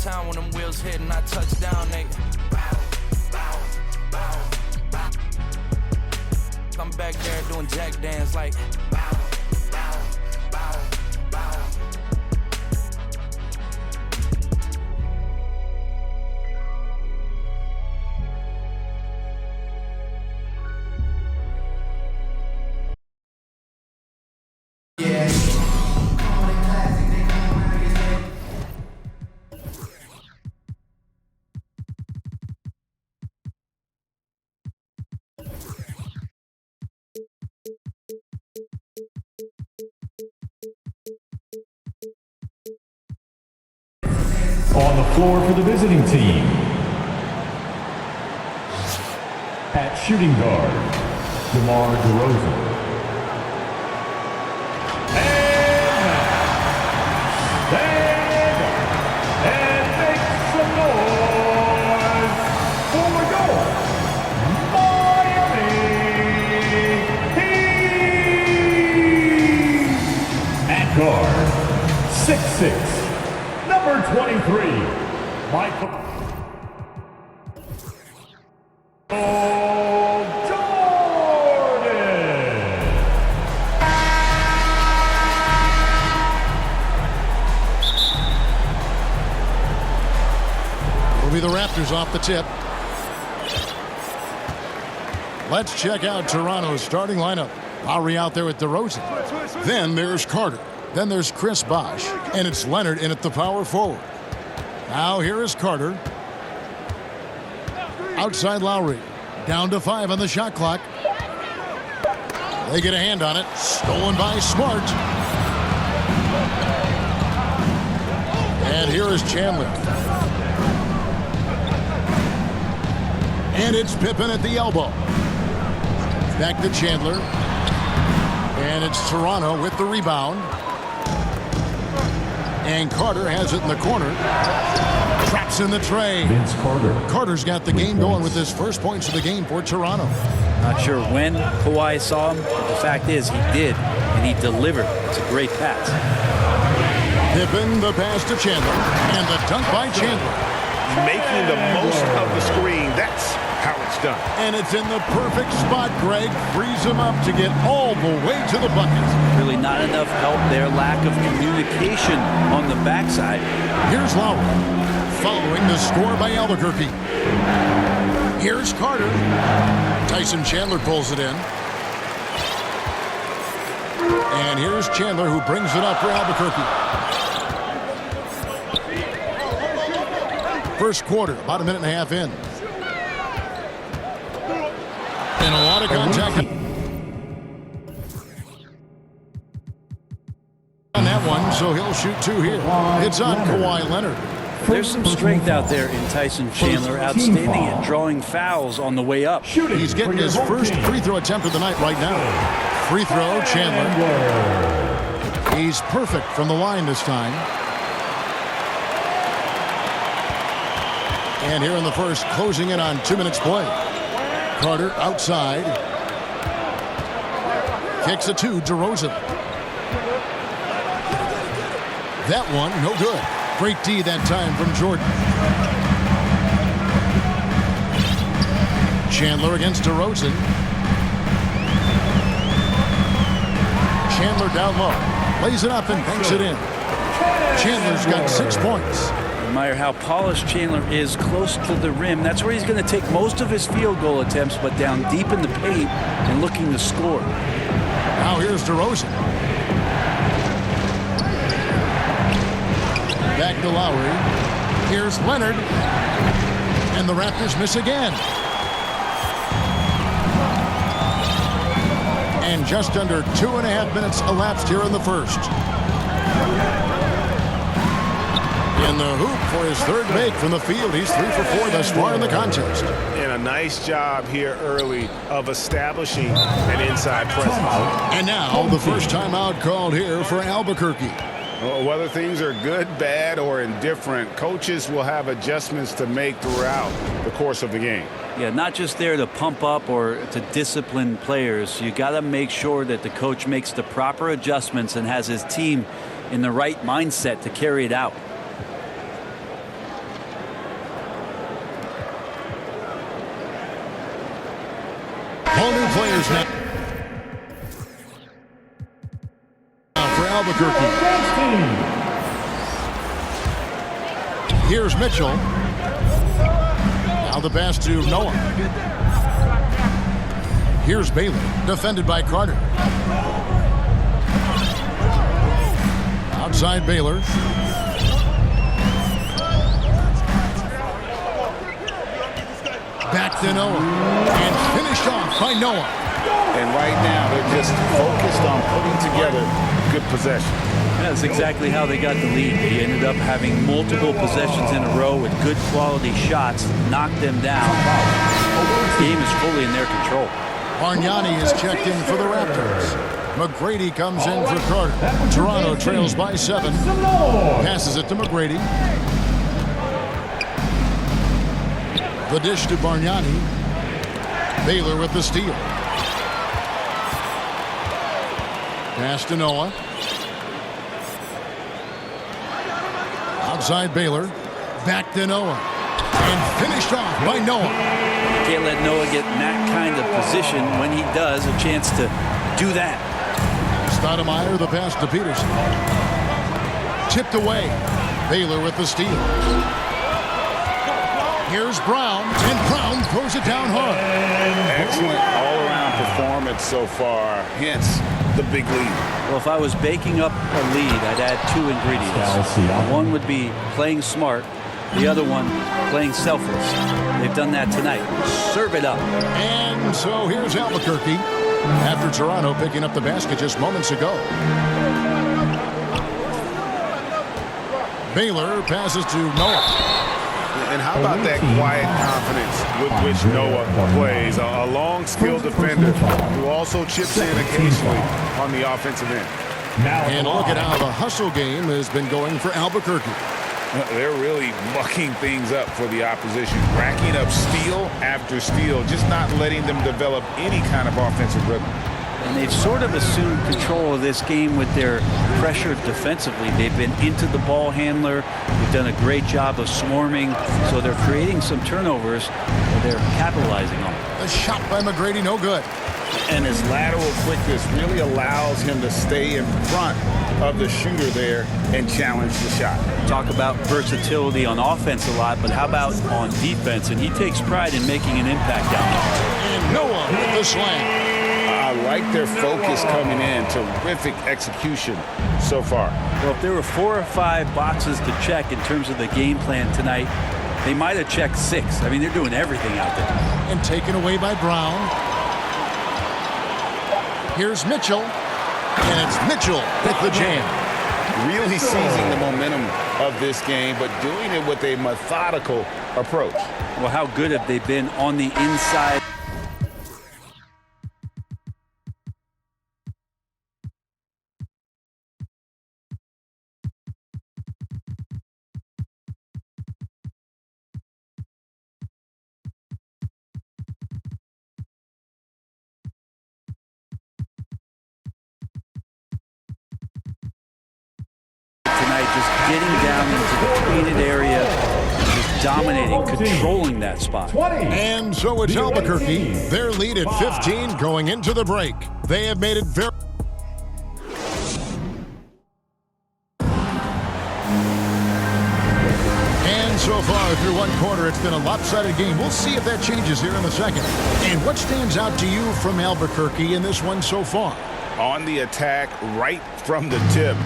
time when them wheels hit and I touch down, nigga. I'm back there doing jack dance like. On the floor for the visiting team, at shooting guard, DeMar DeRozan. And make some noise for the goal, Miami Heat! At guard, 6'6", number 23, Michael Jordan. Will be the Raptors off the tip. Let's check out Toronto's starting lineup. Lowry out there with DeRozan. Then there's Carter. Then there's Chris Bosh, and it's Leonard in at the power forward. Now here is Carter. Outside Lowry. Down to 5 on the shot clock. They get a hand on it. Stolen by Smart. And here is Chandler. And it's Pippen at the elbow. Back to Chandler. And it's Toronto with the rebound. And Carter has it in the corner. Traps in the tray. Vince Carter. Carter's got the game going with his first points of the game for Toronto. Not sure when Kawhi saw him, but the fact is he did, and he delivered. It's a great pass. Pippen, the pass to Chandler. And the dunk by Chandler. Making the most of the screen. That's how it's done. And it's in the perfect spot. Greg frees him up to get all the way to the bucket. Really not enough help there. Lack of communication on the backside. Here's Lowry, following the score by Albuquerque. Here's Carter. Tyson Chandler pulls it in. And here's Chandler, who brings it up for Albuquerque. First quarter, about a minute and a half in. And a lot of contact on that one, so he'll shoot 2 here. It's on Kawhi Leonard. There's some strength out there in Tyson Chandler, outstanding at drawing fouls on the way up. He's getting his first free throw attempt of the night right now. Free throw, Chandler. He's perfect from the line this time. And here in the first, closing in on 2 minutes play. Carter outside. Kicks it to DeRozan. That one, no good. Great D that time from Jordan. Chandler against DeRozan. Chandler down low. Lays it up and banks it in. Chandler's got 6 points. Admire how polished Chandler is close to the rim. That's where he's going to take most of his field goal attempts, but down deep in the paint and looking to score. Now here's DeRozan. Back to Lowry. Here's Leonard. And the Raptors miss again. And just under 2.5 minutes elapsed here in the first. In the hoop for his third make from the field. He's 3 for 4 thus far in the contest. And a nice job here early of establishing an inside presence. And now the first timeout called here for Albuquerque. Well, whether things are good, bad, or indifferent, coaches will have adjustments to make throughout the course of the game. Yeah, not just there to pump up or to discipline players. You got to make sure that the coach makes the proper adjustments and has his team in the right mindset to carry it out. players now for Albuquerque. Here's Mitchell. Now the pass to Noah. Here's Baylor, defended by Carter. Outside Baylor. Back to Noah. And finished off by Noah. And right now, they're just focused on putting together good possession. That's exactly how they got the lead. They ended up having multiple possessions in a row with good quality shots, knocked them down. The game is fully in their control. Bargnani is checked in for the Raptors. McGrady comes in for Carter. Toronto trails by 7. Passes it to McGrady. The dish to Bargnani. Baylor with the steal. Pass to Noah. Outside Baylor. Back to Noah. And finished off by Noah. Can't let Noah get in that kind of position. When he does, a chance to do that. Stoudemire, the pass to Peterson. Tipped away. Baylor with the steal. Here's Brown, and Brown throws it down hard. Excellent all-around performance so far, hence the big lead. Well, if I was baking up a lead, I'd add 2 ingredients. One would be playing smart. The other one, playing selfless. They've done that tonight. Serve it up. And so here's Albuquerque after Toronto picking up the basket just moments ago. Baylor passes to Noah. And how about that quiet confidence with which Noah plays? A long, skilled defender who also chips in occasionally on the offensive end. And look at how the hustle game has been going for Albuquerque. They're really mucking things up for the opposition, racking up steal after steal, just not letting them develop any kind of offensive rhythm. And they've sort of assumed control of this game with their pressure defensively. They've been into the ball handler. They've done a great job of swarming. So they're creating some turnovers that they're capitalizing on. The shot by McGrady, no good. And his lateral quickness really allows him to stay in front of the shooter there and challenge the shot. Talk about versatility on offense a lot, but how about on defense? And he takes pride in making an impact down there. And Noah with the slam. I like their focus coming in. Terrific execution so far. Well, if there were 4 or 5 boxes to check in terms of the game plan tonight, they might have checked 6. I mean, they're doing everything out there. And taken away by Brown. Here's Mitchell. And it's Mitchell with the jam. Really seizing the momentum of this game, but doing it with a methodical approach. Well, how good have they been on the inside? Just getting down into the painted area, just dominating, controlling that spot. And so it's Albuquerque. Their lead at 15 going into the break. They have made it very... And so far through one quarter, it's been a lopsided game. We'll see if that changes here in the second. And what stands out to you from Albuquerque in this one so far? On the attack, right from the tip.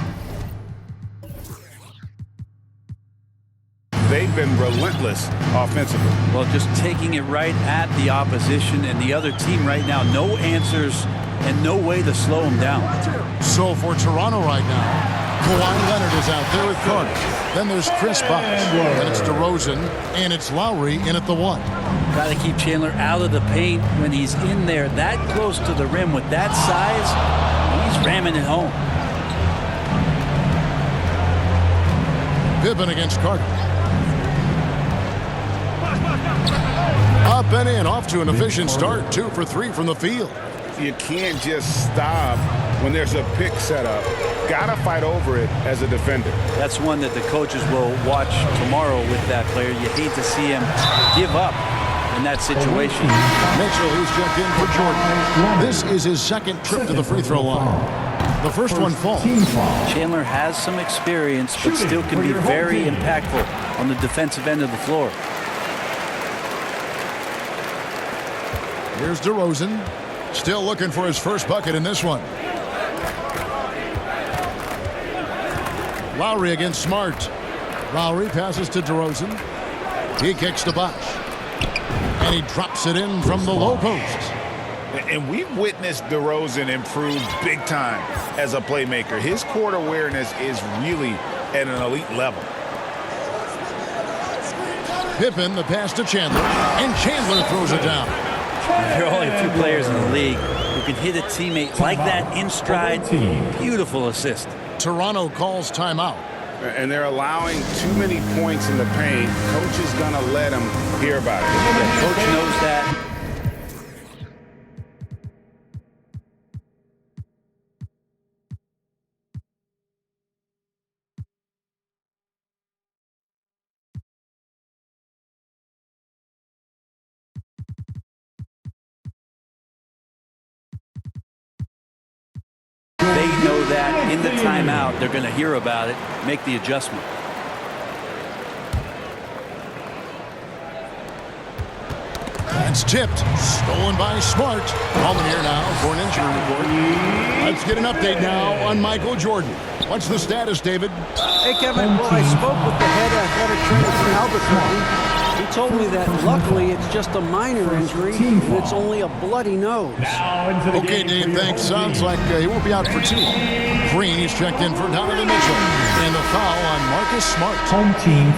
They've been relentless offensively. Well, just taking it right at the opposition and the other team right now. No answers and no way to slow them down. So for Toronto right now, Kawhi Leonard is out there with Carter. Then there's Chris Bosh. Then it's DeRozan. And it's Lowry in at the 1. Got to keep Chandler out of the paint when he's in there that close to the rim with that size. He's ramming it home. Pippen against Carter. Up and in, off to an efficient start. 2 for 3 from the field. You can't just stop when there's a pick set up. Gotta fight over it as a defender. That's one that the coaches will watch tomorrow with that player. You hate to see him give up in that situation. Mitchell, who's checked in for Jordan. This is his second trip to the free throw line. The first one falls. Chandler has some experience, but still can be very impactful on the defensive end of the floor. Here's DeRozan. Still looking for his first bucket in this one. Lowry against Smart. Lowry passes to DeRozan. He kicks to Bosh. And he drops it in from the low post. And we've witnessed DeRozan improve big time as a playmaker. His court awareness is really at an elite level. Pippen, the pass to Chandler, and Chandler throws it down. There are only a few players in the league who can hit a teammate like that in stride. Beautiful assist. Toronto calls timeout. And they're allowing too many points in the paint. Coach is going to let them hear about it. Yeah, coach knows that. They know that in the timeout, they're going to hear about it, make the adjustment. It's tipped. Stolen by Smart. Coleman here now for an injury report. Let's get an update now on Michael Jordan. What's the status, David? Hey, Kevin. Well, I spoke with the head athletic trainer from Albuquerque. He told me that luckily it's just a minor injury and it's only a bloody nose. Okay, Dave, thanks. Sounds like he won't be out for too long. Green, he's checked in for Donovan Mitchell. And the foul on Marcus Smart.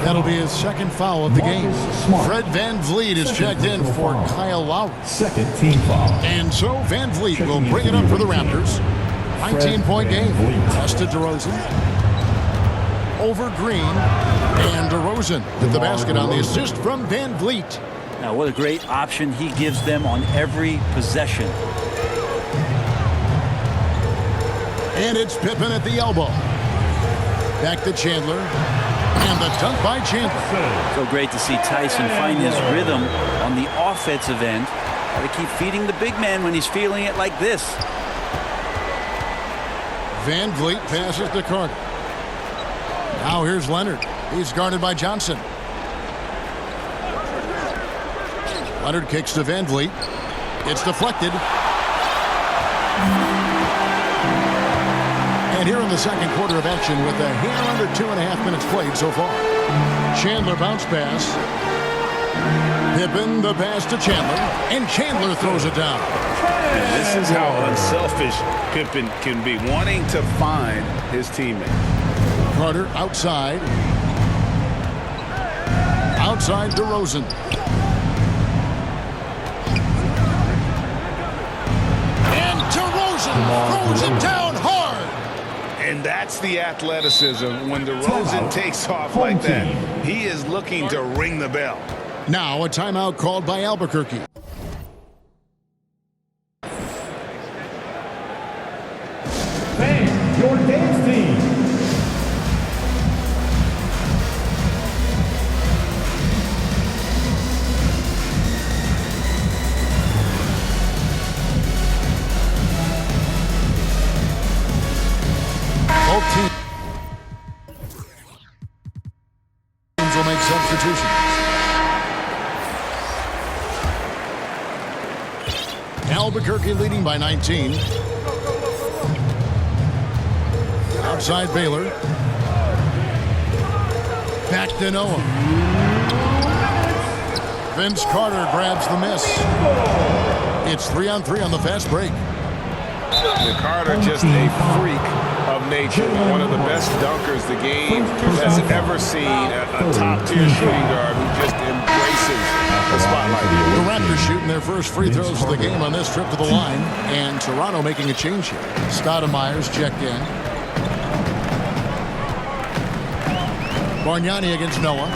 That'll be his second foul of the game. Fred VanVleet is checked in for Kyle Lowry. Second team foul. And so VanVleet will bring it up for the Raptors. 19-point game. Pass to DeRozan. Over Green. And DeRozan with the basket on the assist from VanVleet. Now, what a great option he gives them on every possession. And it's Pippen at the elbow. Back to Chandler. And the dunk by Chandler. So great to see Tyson find his rhythm on the offensive end. Got to keep feeding the big man when he's feeling it like this. VanVleet passes to Carter. Now here's Leonard. He's guarded by Johnson. Leonard kicks to VanVleet. It's deflected. And here in the second quarter of action with a hair under 2.5 minutes played so far. Chandler bounce pass. Pippen the pass to Chandler. And Chandler throws it down. And this is how unselfish Pippen can be, wanting to find his teammate. Carter outside. Outside DeRozan. And DeRozan throws it down hard. And that's the athleticism when DeRozan takes off like that. He is looking to ring the bell. Now a timeout called by Albuquerque. Fan your dance team. Both teams will make substitutions. Albuquerque leading by 19. Outside Baylor. Back to Noah. Vince Carter grabs the miss. It's 3-on-3 on the fast break. And Carter just a freak of nature. One of the best dunkers the game has ever seen. A top-tier shooting guard who just embraces the spotlight. The Raptors shooting their first free throws of the game on this trip to the line. And Toronto making a change here. Stoudemire's checked in. Bargnani against Noah.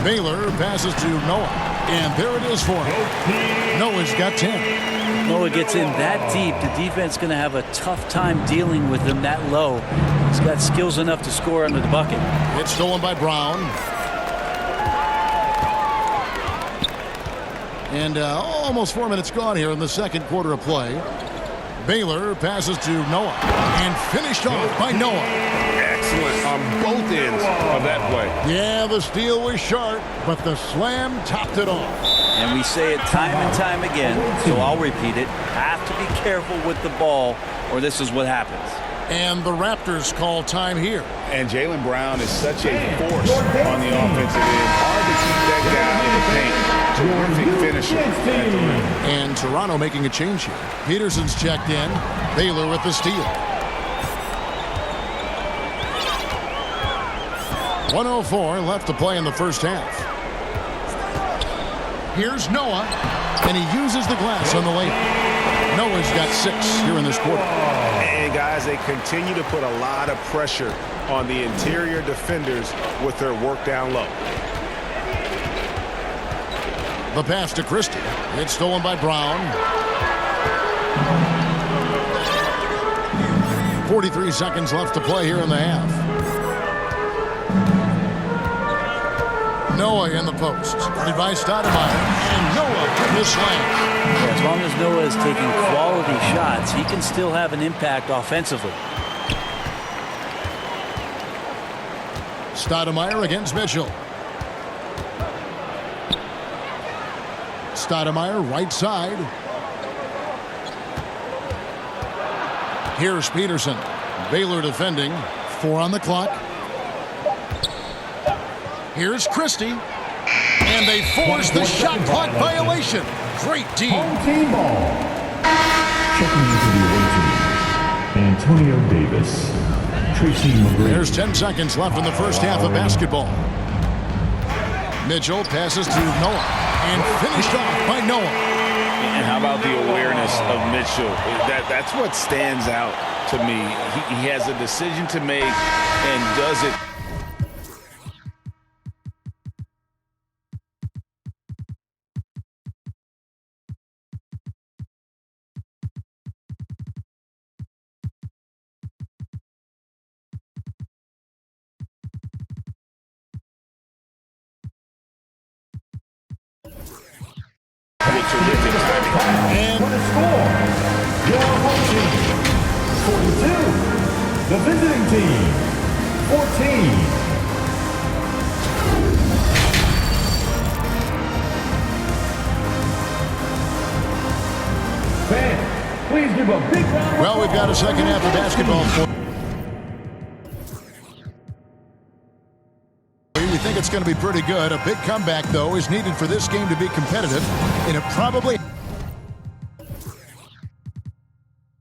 Baylor passes to Noah. And there it is for him. Noah's got 10. Noah gets in that deep, the defense going to have a tough time dealing with him that low. He's got skills enough to score under the bucket. It's stolen by Brown. And almost 4 minutes gone here in the second quarter of play. Baylor passes to Noah. And finished off by Noah. Excellent on both ends of that play. Yeah, the steal was sharp, but the slam topped it off. And we say it time and time again, so I'll repeat it. Have to be careful with the ball, or this is what happens. And the Raptors call time here. And Jaylen Brown is such a force on the offensive end. Hard to keep that guy in the paint. Terrific finisher at the rim. And Toronto making a change here. Peterson's checked in. Baylor with the steal. 1:04 left to play in the first half. Here's Noah, and he uses the glass on the layup. Noah's got 6 here in this quarter. And guys, they continue to put a lot of pressure on the interior defenders with their work down low. The pass to Christie. It's stolen by Brown. 43 seconds left to play here in the half. Noah in the post. Guarded by Stoudemire. And Noah with the slam. As long as Noah is taking quality shots, he can still have an impact offensively. Stoudemire against Mitchell. Stoudemire right side. Here's Peterson. Baylor defending. 4 on the clock. Here's Christie. And they force the shot clock violation. Great D. Home team ball. Checking into the away team. Antonio Davis. Tracy McGrady. There's 10 seconds left in the first half of basketball. Mitchell passes to Noah. And finished off by Noah. And how about the awareness of Mitchell? That's what stands out to me. He has a decision to make and does it. And for the score, your home team, 42. The visiting team, 14. Fans, please give a big round of Well, we've got a second half of basketball for we think it's going to be pretty good. A big comeback, though, is needed for this game to be competitive, and it probably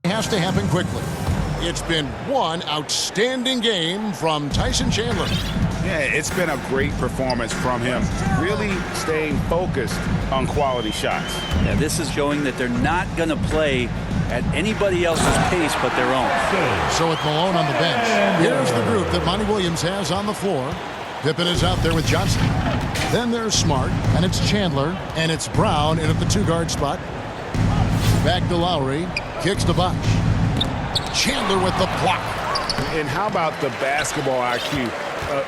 has to happen quickly. It's been one outstanding game from Tyson Chandler. Yeah, it's been a great performance from him. Really staying focused on quality shots. Yeah, this is showing that they're not going to play at anybody else's pace but their own. So with Malone on the bench, here's the group that Monty Williams has on the floor. Pippen is out there with Johnson. Then there's Smart, and it's Chandler, and it's Brown in at the 2-guard spot. Back to Lowry, kicks to Bosh. Chandler with the block. And how about the basketball IQ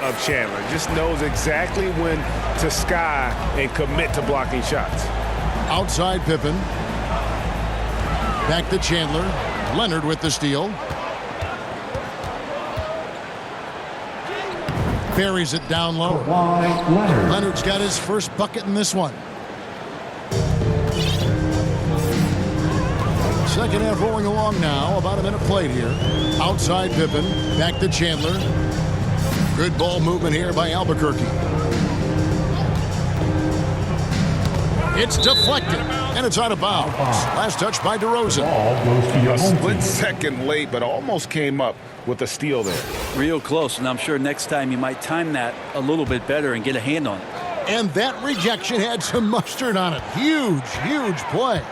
of Chandler? Just knows exactly when to sky and commit to blocking shots. Outside Pippen. Back to Chandler. Leonard with the steal. Buries it down low. Leonard. Leonard's got his first bucket in this one. Second half rolling along now. About a minute played here. Outside Pippen. Back to Chandler. Good ball movement here by Albuquerque. It's deflected, and it's out of bounds. Last touch by DeRozan. Ball goes to your A home split team. second late, but almost came up with a steal there. Real close, and I'm sure next time you might time that a little bit better and get a hand on it. And that rejection had some mustard on it. Huge, huge play.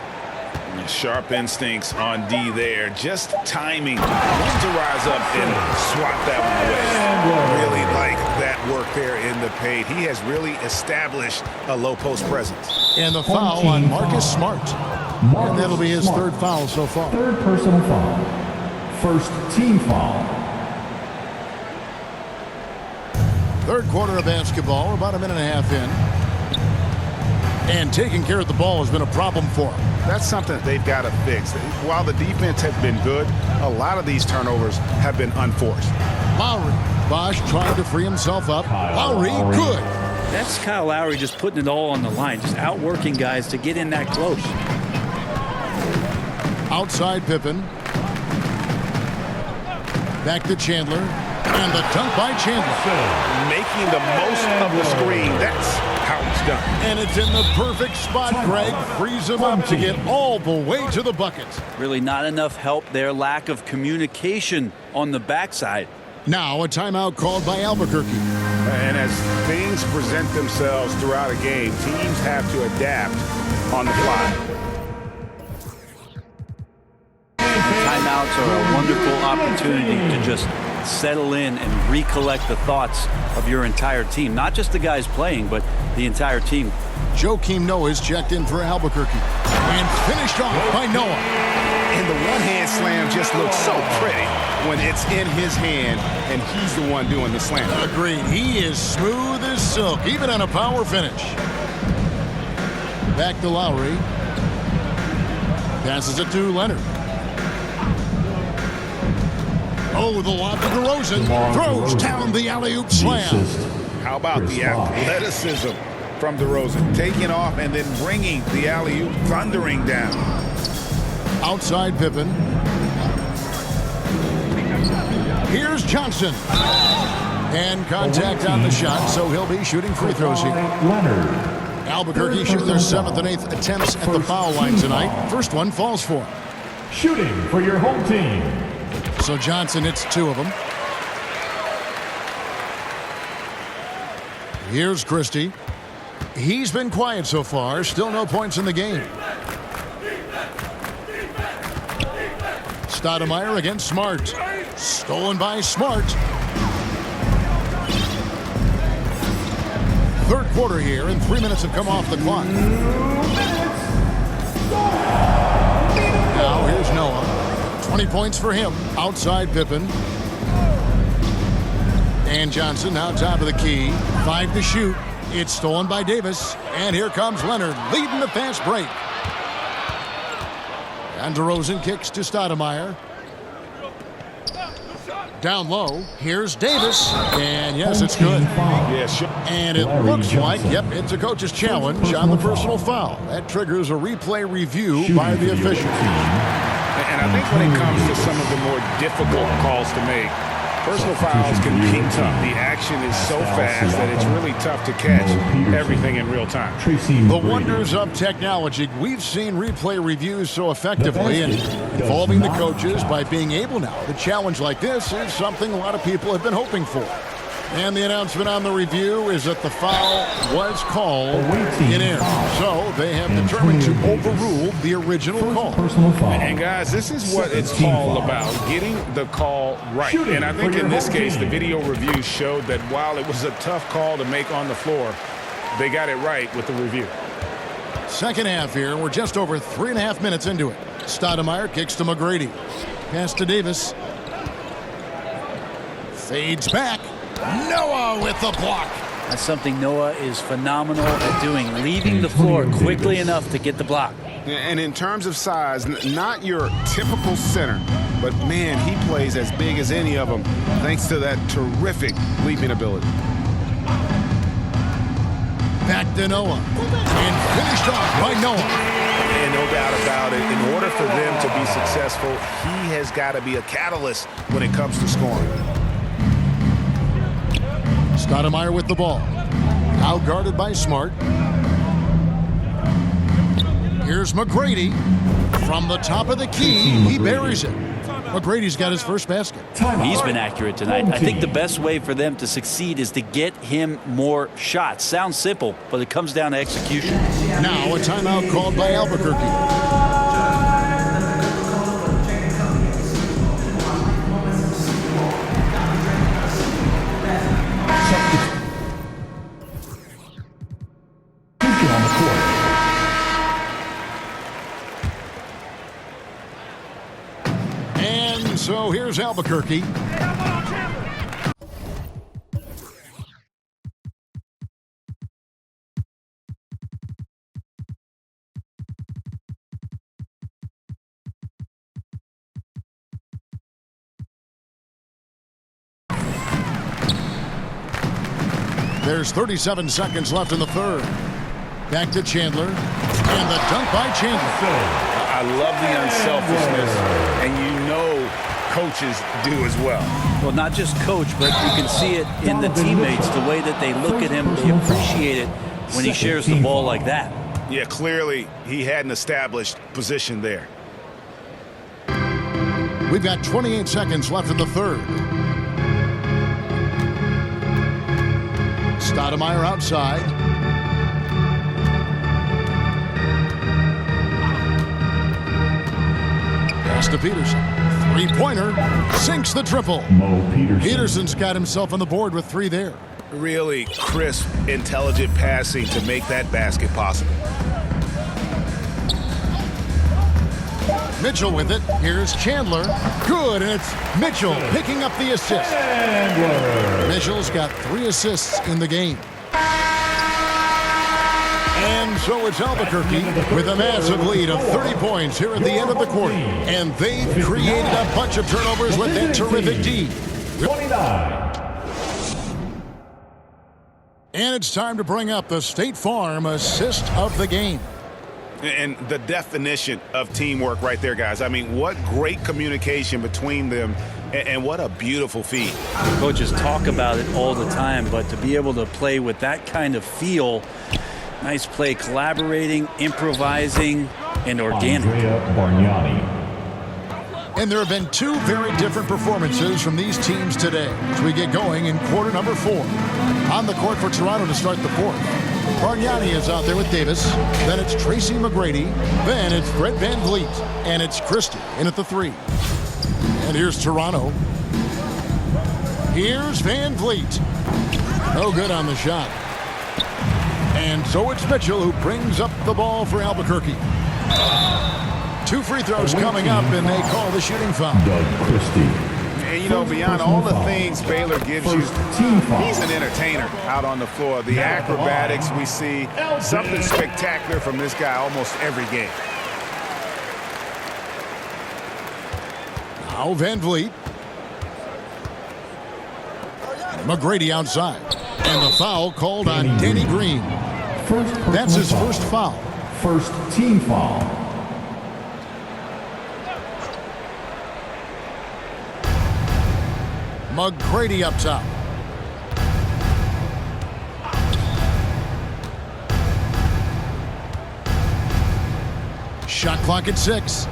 Sharp instincts on D there. Just timing. When to rise up and swat that one away. Really like that work there in the paint. He has really established a low post presence. And the foul on Marcus Smart. And that'll be his third foul so far. Third personal foul. First team foul. Third quarter of basketball. We're about a minute and a half in. And taking care of the ball has been a problem for him. That's something they've got to fix. While the defense has been good, a lot of these turnovers have been unforced. Lowry. Bosch trying to free himself up. Lowry, good. That's Kyle Lowry just putting it all on the line, just outworking guys to get in that close. Outside Pippen. Back to Chandler. And the dunk by Chandler. Making the most of the screen. That's how it's done. And it's in the perfect spot. Greg frees him up to get all the way to the bucket. Really not enough help there. Lack of communication on the backside. Now a timeout called by Albuquerque. And as things present themselves throughout a game, teams have to adapt on the fly. Timeouts are a wonderful opportunity to just settle in and recollect the thoughts of your entire team. Not just the guys playing, but the entire team. Joakim Noah is checked in for Albuquerque. And finished off by Noah. And the one-hand slam just looks so pretty when it's in his hand and he's the one doing the slam. Agreed. He is smooth as silk, even on a power finish. Back to Lowry. Passes it to Leonard. Oh, the lob to DeRozan. Throws down the alley-oop slam. How about the athleticism from DeRozan? Taking off and then bringing the alley-oop thundering down. Outside Pippen. Here's Johnson. And contact on the shot, so he'll be shooting free throws here. Leonard. Albuquerque shooting their 7th and 8th attempts at the foul line tonight. First one falls for him. Shooting for your home team. So Johnson hits 2 of them. Here's Christie. He's been quiet so far. Still no points in the game. Stoudemire against Smart. Stolen by Smart. Third quarter here, and 3 minutes have come off the clock. Now here's Noah. 20 points for him. Outside Pippen. And Johnson now top of the key. 5 to shoot. It's stolen by Davis. And here comes Leonard leading the fast break. And DeRozan kicks to Stoudemire. Down low. Here's Davis. And yes, it's good. Yes. And it looks like, yep, it's a coach's challenge on the personal foul. That triggers a replay review by the official. And I think when it comes to some of the more difficult calls to make, personal fouls can be tough. The action is so fast that it's really tough to catch everything in real time. The wonders of technology. We've seen replay reviews so effectively and involving the coaches by being able now to challenge like this is something a lot of people have been hoping for. And the announcement on the review is that the foul was called in air. So they have determined to overrule the original call. And guys, this is what it's all about, getting the call right. And I think in this case, the video review showed that while it was a tough call to make on the floor, they got it right with the review. Second half here. We're just over 3.5 minutes into it. Stoudemire kicks to McGrady. Pass to Davis. Fades back. Noah with the block. That's something Noah is phenomenal at doing, leaving the floor quickly enough to get the block. And in terms of size, not your typical center, but man, he plays as big as any of them thanks to that terrific leaping ability. Back to Noah. And finished off by Noah. And no doubt about it, in order for them to be successful, he has got to be a catalyst when it comes to scoring. Stoudemire with the ball. Out guarded by Smart. Here's McGrady. From the top of the key, he buries it. McGrady's got his first basket. He's been accurate tonight. I think the best way for them to succeed is to get him more shots. Sounds simple, but it comes down to execution. Now a timeout called by Albuquerque. So here's Albuquerque. There's 37 seconds left in the third. Back to Chandler. And the dunk by Chandler. I love the unselfishness, and you know coaches do as well. Well, not just coach, but you can see it in the teammates, the way that they look at him. They appreciate it when he shares the ball like that. Yeah, clearly he had an established position there. We've got 28 seconds left in the third. Stoudemire outside. Pass to Peterson. Three-pointer. Sinks the triple. Mo Peterson. Peterson's got himself on the board with 3 there. Really crisp, intelligent passing to make that basket possible. Mitchell with it. Here's Chandler. Good, and it's Mitchell picking up the assist. Mitchell's got 3 assists in the game. And so it's Albuquerque with a massive lead of 30 points here at the end of the quarter. And they've created a bunch of turnovers with that terrific D. 29. And it's time to bring up the State Farm assist of the game. And the definition of teamwork right there, guys. I mean, what great communication between them, and what a beautiful feat. Coaches talk about it all the time, but to be able to play with that kind of feel, nice play, collaborating, improvising, and organic. Andrea Bargnani. And there have been 2 very different performances from these teams today as we get going in quarter number 4. On the court for Toronto to start the fourth. Bargnani is out there with Davis. Then it's Tracy McGrady. Then it's Fred VanVleet. And it's Christie in at the 3. And here's Toronto. Here's VanVleet. No good on the shot. And so it's Mitchell who brings up the ball for Albuquerque. 2 free throws coming up, and they call the shooting foul. Doug Christie. And, you know, beyond all the things Baylor gives you, he's an entertainer out on the floor. The acrobatics we see, something spectacular from this guy almost every game. Now VanVleet. McGrady outside. And the foul called on Danny Green. That's his first foul. First team foul. McGrady up top. Shot clock at 6.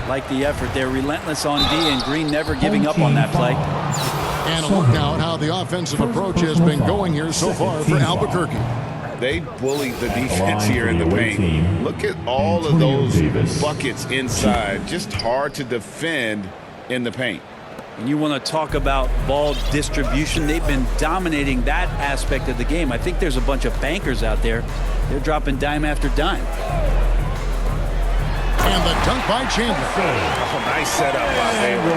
Like the effort. They're relentless on D, and Green never giving up on that play. And a look now at how the offensive approach has been going here so far for Albuquerque. They bullied the defense here in the paint. Look at all of those buckets inside. Just hard to defend in the paint. And you want to talk about ball distribution. They've been dominating that aspect of the game. I think there's a bunch of bankers out there. They're dropping dime after dime. And the dunk by Chandler. Oh, nice setup by Baylor.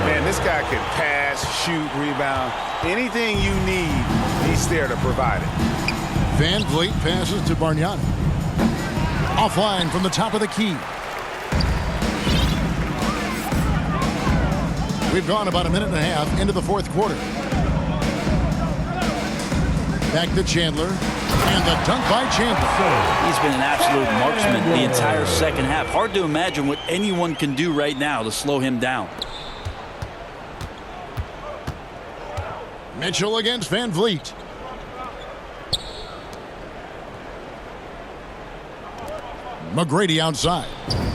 Man, this guy can pass, shoot, rebound. Anything you need, he's there to provide it. VanVleet passes to Bargnani. Offline from the top of the key. We've gone about a minute and a half into the fourth quarter. Back to Chandler. And the dunk by Chandler. He's been an absolute marksman the entire second half. Hard to imagine what anyone can do right now to slow him down. Mitchell against VanVleet. McGrady outside.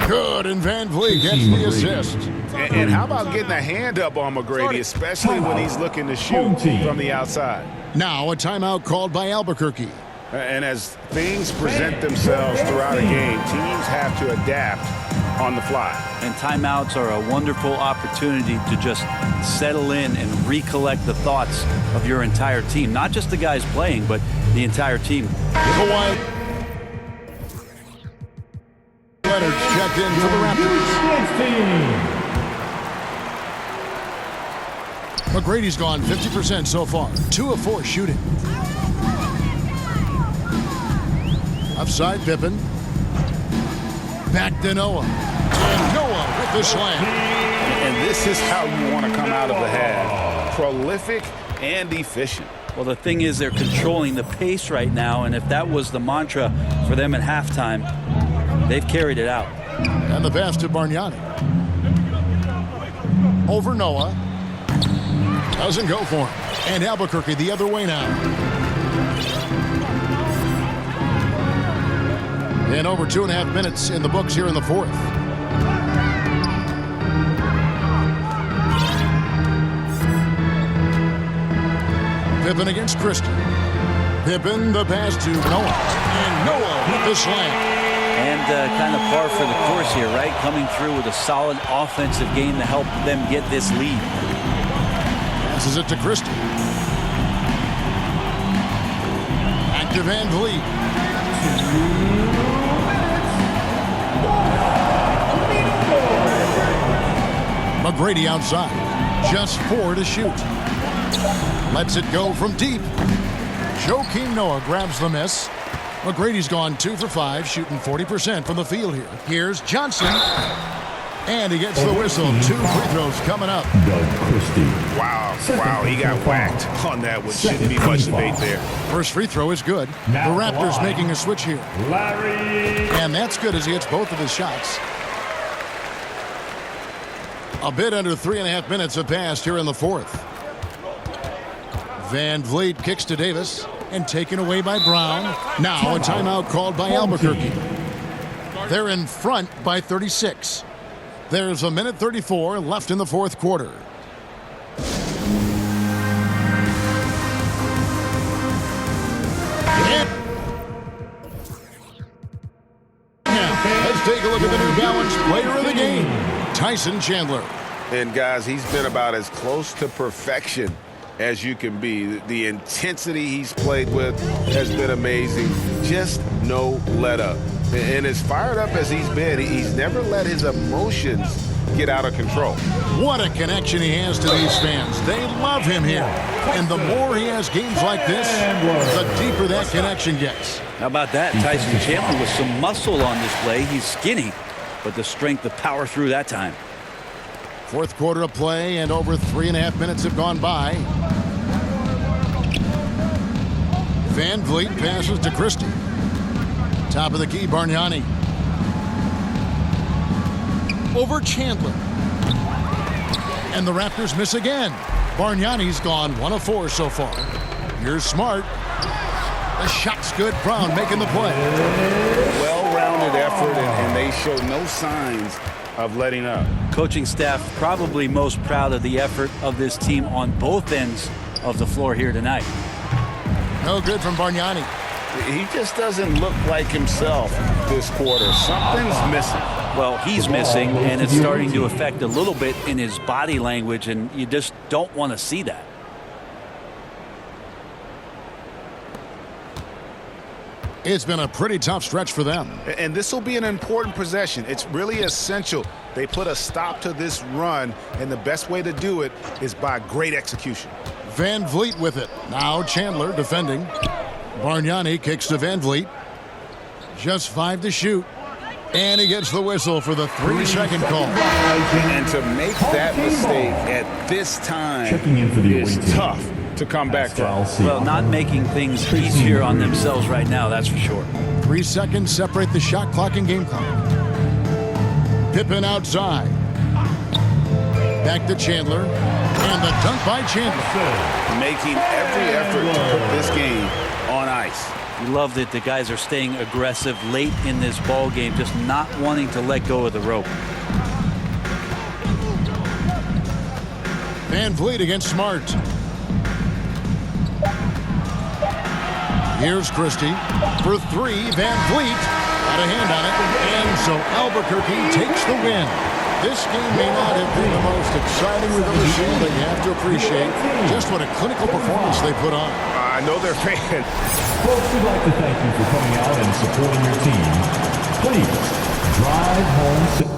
Good, and VanVleet gets the assist. And how about getting a hand up on McGrady, especially when he's looking to shoot from the outside. Now a timeout called by Albuquerque. And as things present themselves throughout a game, teams have to adapt on the fly. And timeouts are a wonderful opportunity to just settle in and recollect the thoughts of your entire team. Not just the guys playing, but the entire team. Kawhi Leonard's checked in for the Raptors. McGrady's gone 50% so far. 2 of 4 shooting. Upside Pippen. Back to Noah. And Noah with the slam. And this is how you want to come out of the half. Prolific and efficient. Well, the thing is they're controlling the pace right now, and if that was the mantra for them at halftime, they've carried it out. And the pass to Bargnani. Over Noah. Doesn't go for him. And Albuquerque the other way now. And over 2.5 minutes in the books here in the fourth. Pippen against Christie. Pippen, the pass to Noah. And Noah with the slam. And kind of par for the course here, right? Coming through with a solid offensive game to help them get this lead. Passes it to Christie. Back to Van Vliet. McGrady outside. Just 4 to shoot. Lets it go from deep. Joakim Noah grabs the miss. McGrady's gone 2 for 5, shooting 40% from the field here. Here's Johnson. And he gets the whistle. 2 free throws coming up. Doug Christie. Wow, he got whacked on that one. Shouldn't be much debate there. First free throw is good. The Raptors making a switch here. Larry. And that's good as he hits both of his shots. A bit under 3.5 minutes have passed here in the fourth. Van Vliet kicks to Davis and taken away by Brown. Now a timeout called by Albuquerque. They're in front by 36. There's 1:34 left in the fourth quarter. Now, let's take a look at the New Balance player of the game, Tyson Chandler. And guys, he's been about as close to perfection as you can be. The intensity he's played with has been amazing. Just no let up. And as fired up as he's been, he's never let his emotions get out of control. What a connection he has to these fans. They love him here. And the more he has games like this, the deeper that connection gets. How about that? Tyson Chandler with some muscle on display. He's skinny, but the strength to power through that time. Fourth quarter of play, and over 3.5 minutes have gone by. Van Vliet passes to Christie. Top of the key, Bargnani. Over Chandler. And the Raptors miss again. Bargnani's gone 1 of 4 so far. Here's Smart. The shot's good. Brown making the play. Well-rounded effort, and they show no signs of letting up. Coaching staff probably most proud of the effort of this team on both ends of the floor here tonight. No good from Bargnani. He just doesn't look like himself this quarter. Something's missing. Well, he's missing, and it's starting to affect a little bit in his body language, and you just don't want to see that. It's been a pretty tough stretch for them. And this will be an important possession. It's really essential. They put a stop to this run, and the best way to do it is by great execution. Van Vliet with it. Now Chandler defending. Bargnani kicks to Van Vliet. Just 5 to shoot. And he gets the whistle for the 3-second call. And to make that mistake at this time is tough to come back from. Well, not making things easier on themselves right now, that's for sure. 3 seconds separate the shot clock and game clock. Pippen outside. Back to Chandler. And the dunk by Chandler. Making every effort to put this game on ice. You love that the guys are staying aggressive late in this ball game, just not wanting to let go of the rope. Van Vliet against Smart. Here's Christie for 3. Van Vliet got a hand on it. And so Albuquerque takes the win. This game may not have been the most exciting we've ever seen, but you have to appreciate just what a clinical performance they put on. I know they're fans. Folks, we'd like to thank you for coming out and supporting your team. Please drive home.